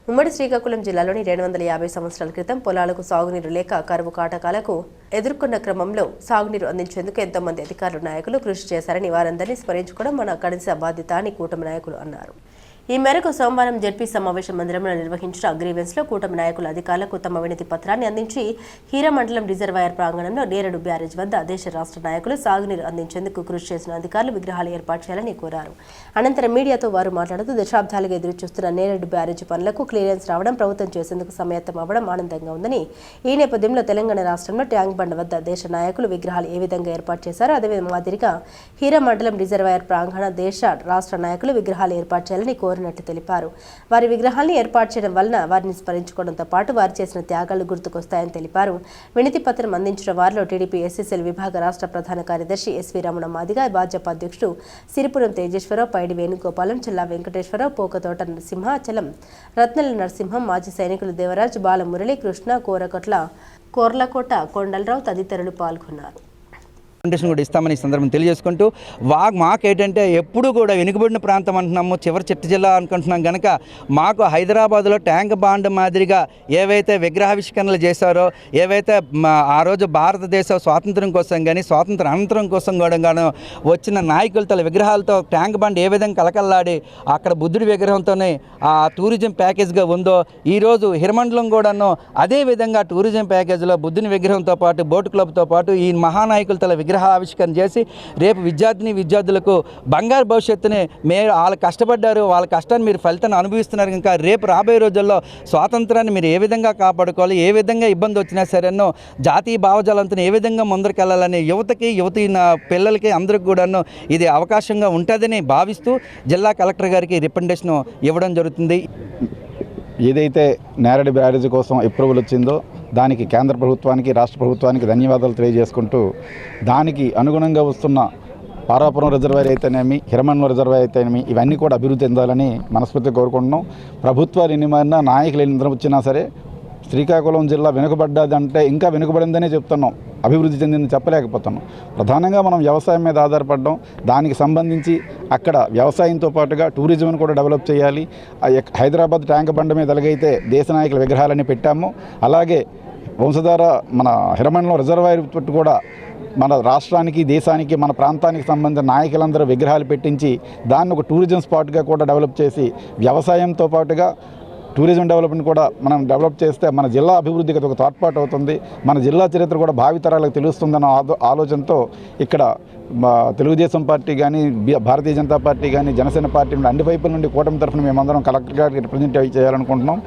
ఉమ్మడి శ్రీకాకుళం జిల్లాలోని 250 సంవత్సరాల క్రితం పొలాలకు సాగునీరు లేక కరువు కాటకాలకు ఎదుర్కొన్న క్రమంలో సాగునీరు అందించేందుకు ఎంతో మంది అధికారులు నాయకులు కృషి చేశారని వారందరినీ స్మరించుకోవడం మన కనీస బాధ్యత అని కూటమి నాయకులు అన్నారు. ఈ మేరకు సోమవారం జెడ్పీ సమావేశ మందిరంలో నిర్వహించిన గ్రీవెన్స్ లో కూటమి నాయకుల అధికారులకు తమ వినతి పత్రాన్ని అందించి హీరా మండలం రిజర్వాయర్ ప్రాంగణంలో నేరేడు బ్యారేజ్ వద్ద దేశ రాష్ట్ర నాయకులు సాగునీరు అందించేందుకు కృషి చేసిన అధికారులు విగ్రహాలు ఏర్పాటు చేయాలని కోరారు. అనంతరం మీడియాతో వారు మాట్లాడుతూ దశాబ్దాలుగా ఎదురుచూస్తున్న నేరేడు బ్యారేజ్ పనులకు క్లియరెన్స్ రావడం, ప్రభుత్వం చేసేందుకు సమాయత్తం అవ్వడం ఆనందంగా ఉందని, ఈ నేపథ్యంలో తెలంగాణ రాష్ట్రంలో ట్యాంక్ బండ్ వద్ద దేశ నాయకులు విగ్రహాలు ఏ విధంగా ఏర్పాటు చేశారో అదే మాదిరిగా హీరా మండలం రిజర్వాయర్ ప్రాంగణ దేశ రాష్ట్ర నాయకులు విగ్రహాలు ఏర్పాటు చేయాలని కోరినట్లు తెలిపారు. వారి విగ్రహాన్ని ఏర్పాటు చేయడం వలన వారిని స్మరించుకోవడంతో పాటు వారు చేసిన త్యాగాలు గుర్తుకొస్తాయని తెలిపారు. వినతి పత్రం అందించిన వారిలో టీడీపీ ఎస్ఎస్ఎల్ విభాగ రాష్ట్ర ప్రధాన కార్యదర్శి ఎస్వి రమణ మాదిగ, భాజపా అధ్యక్షుడు సిరిపురం తేజేశ్వరరావు, పైడి వేణుగోపాలం, చిల్లా వెంకటేశ్వరరావు, పోకతోట సింహాచలం, రత్నల నరసింహం, మాజీ సైనికులు దేవరాజ్, బాలమురళి, కృష్ణ, కోర్లకోట కొండలరావు తదితరులు పాల్గొన్నారు. ఫౌండేషన్ కూడా ఇస్తామని సందర్భం తెలియజేసుకుంటూ మాకేంటంటే ఎప్పుడు కూడా వెనుకబడిన ప్రాంతం అంటున్నాము, చివరి చిట్ట జిల్లా అనుకుంటున్నాం కనుక మాకు హైదరాబాద్లో ట్యాంక్ బాండ్ మాదిరిగా ఏవైతే విగ్రహావిష్కరణలు చేశారో, ఏవైతే ఆ రోజు భారతదేశ స్వాతంత్రం కోసం కానీ స్వాతంత్ర అనంతరం కోసం కూడా వచ్చిన నాయకులతో విగ్రహాలతో ట్యాంక్ బాండ్ ఏ విధంగా కలకల్లాడి అక్కడ బుద్ధుడి విగ్రహంతోనే ఆ టూరిజం ప్యాకేజ్గా ఉందో, ఈరోజు హిరమండలం కూడాను అదే విధంగా టూరిజం ప్యాకేజీలో బుద్ధుని విగ్రహంతో పాటు బోట్ క్లబ్తో పాటు ఈ మహానాయకులతో విగ్రహావిష్కరణ చేసి రేపు విద్యార్థులకు బంగారు భవిష్యత్తుని వాళ్ళు కష్టపడ్డారు, వాళ్ళ కష్టాన్ని మీరు ఫలితాన్ని అనుభవిస్తున్నారు. ఇంకా రేపు రాబోయే రోజుల్లో స్వాతంత్రాన్ని మీరు ఏ విధంగా కాపాడుకోవాలి, ఏ విధంగా ఇబ్బంది వచ్చినా సరేనో జాతీయ భావజాలంతో ఏ విధంగా ముందరికెళ్ళాలని యువతి పిల్లలకి అందరికి కూడాను ఇది అవకాశంగా ఉంటుందని భావిస్తూ జిల్లా కలెక్టర్ గారికి రికమెండేషన్ ఇవ్వడం జరుగుతుంది. ఏదైతే నేరేడు బ్యారేజ్ కోసం అప్రూవల్ వచ్చిందో దానికి కేంద్ర ప్రభుత్వానికి, రాష్ట్ర ప్రభుత్వానికి ధన్యవాదాలు తెలియజేసుకుంటూ దానికి అనుగుణంగా వస్తున్న పార్వపురం రిజర్వాయర్ అయితేనేమి, హిరమండలం రిజర్వాయర్ అయితేనేమి ఇవన్నీ కూడా అభివృద్ధి చెందాలని మనస్ఫూర్తిగా కోరుకుంటున్నాం. ప్రభుత్వాలు ఎన్ని మారినా, నాయకులు ఎన్ని వచ్చినా సరే శ్రీకాకుళం జిల్లా వెనుకబడ్డదంటే ఇంకా వెనుకబడిందనే చెప్తున్నాం, అభివృద్ధి చెందిందని చెప్పలేకపోతున్నాం. ప్రధానంగా మనం వ్యవసాయం మీద ఆధారపడడం, దానికి సంబంధించి అక్కడ వ్యవసాయంతో పాటుగా టూరిజంను కూడా డెవలప్ చేయాలి. హైదరాబాద్ ట్యాంక్ బండ్ మీద ఎలాగైతే దేశ నాయకుల విగ్రహాలని పెట్టామో అలాగే వంశధార మన హిరమండలం రిజర్వాయర్ తోటి కూడా మన రాష్ట్రానికి, దేశానికి, మన ప్రాంతానికి సంబంధించిన నాయకులందరూ విగ్రహాలు పెట్టించి దాన్ని ఒక టూరిజం స్పాట్గా కూడా డెవలప్ చేసి వ్యవసాయంతో పాటుగా టూరిజం డెవలప్మెంట్ కూడా మనం డెవలప్ చేస్తే మన జిల్లా అభివృద్ధికి ఒక తోడ్పాటు అవుతుంది. మన జిల్లా చరిత్ర కూడా భావితరాలకు తెలుస్తుందన్న ఆలోచనతో ఇక్కడ తెలుగుదేశం పార్టీ కానీ, భారతీయ జనతా పార్టీ కానీ, జనసేన పార్టీ నుండి అన్ని వైపుల నుండి కూటమి తరఫున మేమందరం కలెక్టర్ గారికి రిప్రజెంట్ చేయాలనుకుంటున్నాం.